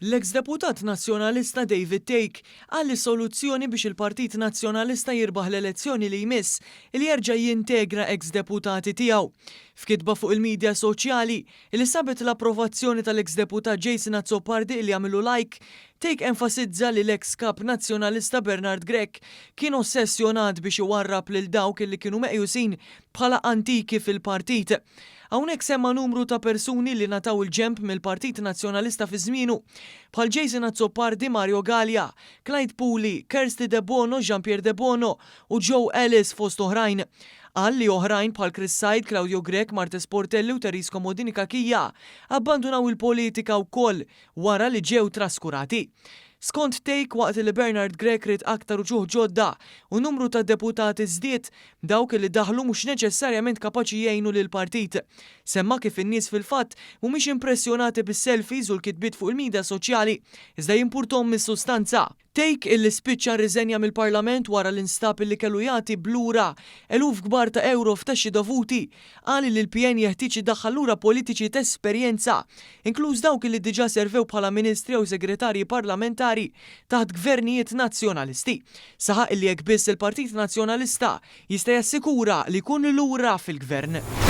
L-eks-deputat nazzjonalista David Take qal li soluzzjoni biex il-Partit Nazzjonalista jirbaħ l-elezzjoni li jmiss li jerġa' jintegra eks-deputati tiegħu. F'kitba fuq il-medja soċjali li sabet l-approvazzjoni tal-eks-deputat Jason Azzopardi li għamilu like, Take enfasizza li l-eks-kap nazzjonalista Bernard Grech kien ossessjonat biex iwarrab lil dawk li kienu meqjusin bħala antiki fil-partit. Hawnhekk semma numru ta' persuni li nataw il-ġemp mill-Partit Nazzjonalista fi żmienu, bħal Jason Azzopardi, Mario Gallia, Clyde Puli, Kirsty De Bono, Jean-Pierre De Bono u Joe Ellis fost oħrajn. Qal li oħrajn bħal Chris Said, Claudio Grech, Marta Sportelli u Teris Komodini Kakija abbandunaw il-politika wkoll wara li ġew traskurati. Skont Take, waqt li Bernard Grech rid aktar uġuħ ġodda u numru ta' deputati żdied dawk li daħlu mhux neċessarjament kapaċi jgħinu lil partit. Semma kif in-nies fil-fatt mhumiex impressjonati bis-selfies u l-kitbiet fuq il-midja soċjali, iżda jimpurtom mis-sustanza. Take illi spiċċa rriżenja mill-Parlament wara l-instab li kellu jagħti blura eluf kbar ta' euro f'taxxi dovuti, qal li l-PN jeħtieġ idaħħal lura politiċi ta' esperjenza, inkluż dawk li diġà servew bħala ministri u segretarji parlamentari taħt gvernijiet nazzjonalisti. Saħaq li jekk biss il-Partit Nazzjonalista jista' jassikura li jkun lura fil-gvern.